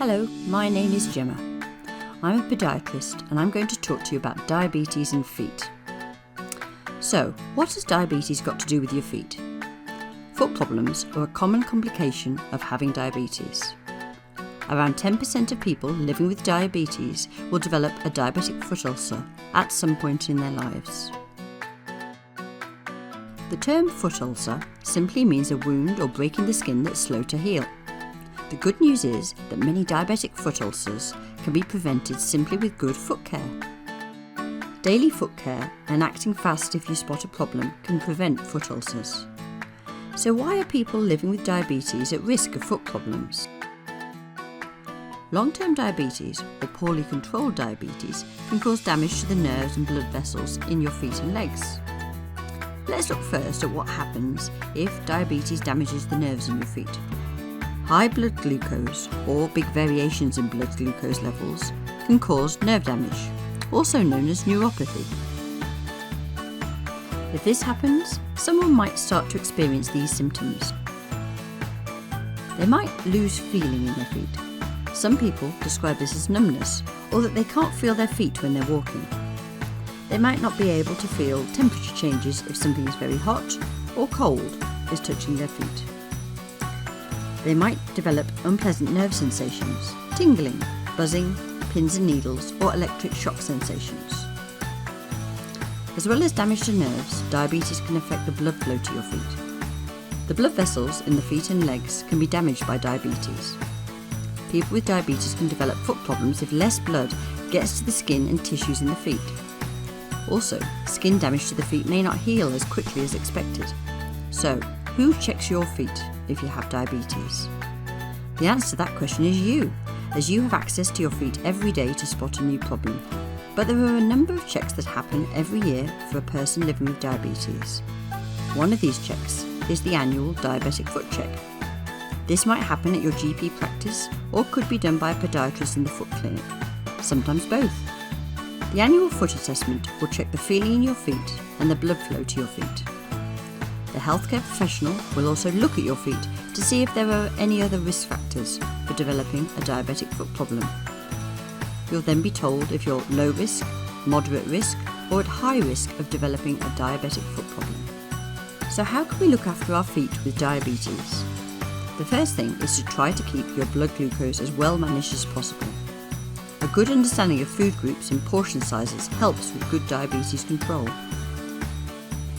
Hello, my name is Gemma. I'm a podiatrist and I'm going to talk to you about diabetes and feet. So, what has diabetes got to do with your feet? Foot problems are a common complication of having diabetes. Around 10% of people living with diabetes will develop a diabetic foot ulcer at some point in their lives. The term foot ulcer simply means a wound or break in the skin that's slow to heal. The good news is that many diabetic foot ulcers can be prevented simply with good foot care. Daily foot care and acting fast if you spot a problem can prevent foot ulcers. So why are people living with diabetes at risk of foot problems? Long-term diabetes or poorly controlled diabetes can cause damage to the nerves and blood vessels in your feet and legs. Let's look first at what happens if diabetes damages the nerves in your feet. High blood glucose or big variations in blood glucose levels can cause nerve damage, also known as neuropathy. If this happens, someone might start to experience these symptoms. They might lose feeling in their feet. Some people describe this as numbness, or that they can't feel their feet when they're walking. They might not be able to feel temperature changes if something is very hot or cold is touching their feet. They might develop unpleasant nerve sensations, tingling, buzzing, pins and needles, or electric shock sensations. As well as damage to nerves, diabetes can affect the blood flow to your feet. The blood vessels in the feet and legs can be damaged by diabetes. People with diabetes can develop foot problems if less blood gets to the skin and tissues in the feet. Also, skin damage to the feet may not heal as quickly as expected. So, who checks your feet if you have diabetes? The answer to that question is you, as you have access to your feet every day to spot a new problem. But there are a number of checks that happen every year for a person living with diabetes. One of these checks is the annual diabetic foot check. This might happen at your GP practice or could be done by a podiatrist in the foot clinic, sometimes both. The annual foot assessment will check the feeling in your feet and the blood flow to your feet. The healthcare professional will also look at your feet to see if there are any other risk factors for developing a diabetic foot problem. You'll then be told if you're low risk, moderate risk, or at high risk of developing a diabetic foot problem. So how can we look after our feet with diabetes? The first thing is to try to keep your blood glucose as well managed as possible. A good understanding of food groups and portion sizes helps with good diabetes control.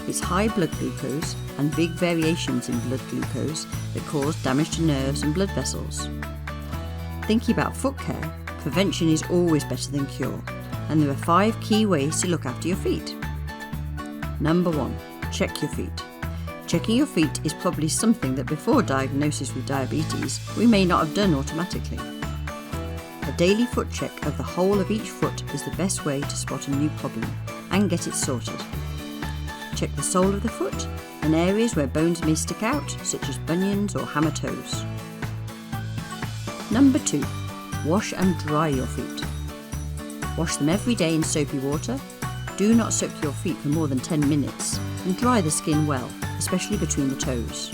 It's high blood glucose and big variations in blood glucose that cause damage to nerves and blood vessels. Thinking about foot care, prevention is always better than cure, and there are 5 key ways to look after your feet. Number 1, check your feet. Checking your feet is probably something that before diagnosis with diabetes we may not have done automatically. A daily foot check of the whole of each foot is the best way to spot a new problem and get it sorted. Check the sole of the foot and areas where bones may stick out, such as bunions or hammer toes. Number 2, wash and dry your feet. Wash them every day in soapy water. Do not soak your feet for more than 10 minutes and dry the skin well, especially between the toes.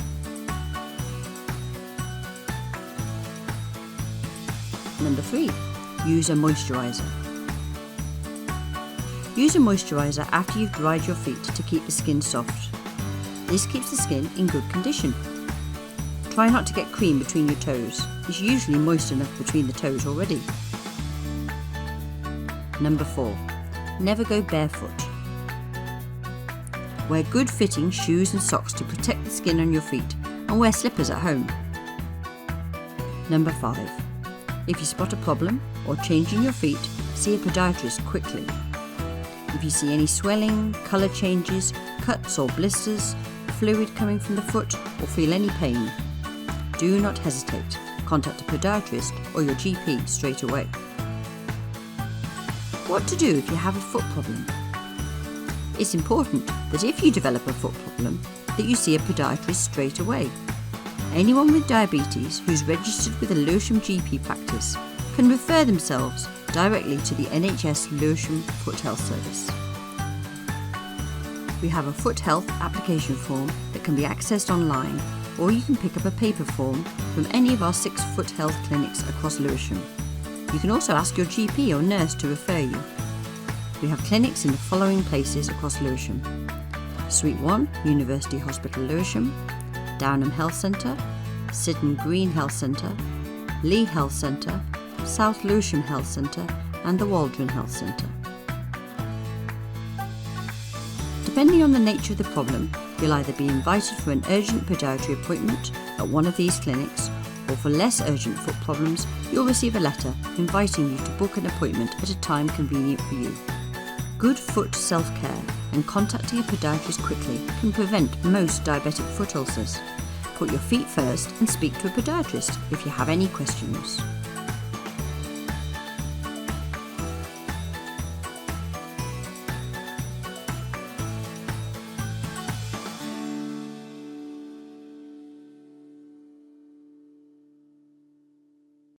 Number 3, use a moisturiser. Use a moisturiser after you've dried your feet to keep the skin soft. This keeps the skin in good condition. Try not to get cream between your toes. It's usually moist enough between the toes already. Number 4, never go barefoot. Wear good fitting shoes and socks to protect the skin on your feet, and wear slippers at home. Number 5, if you spot a problem or change in your feet, see a podiatrist quickly. If you see any swelling, colour changes, cuts or blisters, fluid coming from the foot, or feel any pain, do not hesitate. Contact a podiatrist or your GP straight away. What to do if you have a foot problem? It's important that if you develop a foot problem, that you see a podiatrist straight away. Anyone with diabetes who's registered with a Lewisham GP practice can refer themselves directly to the NHS Lewisham Foot Health Service. We have a foot health application form that can be accessed online or you can pick up a paper form from any of our 6 foot health clinics across Lewisham. You can also ask your GP or nurse to refer you. We have clinics in the following places across Lewisham: Suite 1, University Hospital Lewisham, Downham Health Centre, Sydenham Green Health Centre, Lee Health Centre, South Lewisham Health Centre and the Waldron Health Centre. Depending on the nature of the problem, you'll either be invited for an urgent podiatry appointment at one of these clinics, or for less urgent foot problems, you'll receive a letter inviting you to book an appointment at a time convenient for you. Good foot self-care and contacting a podiatrist quickly can prevent most diabetic foot ulcers. Put your feet first and speak to a podiatrist if you have any questions.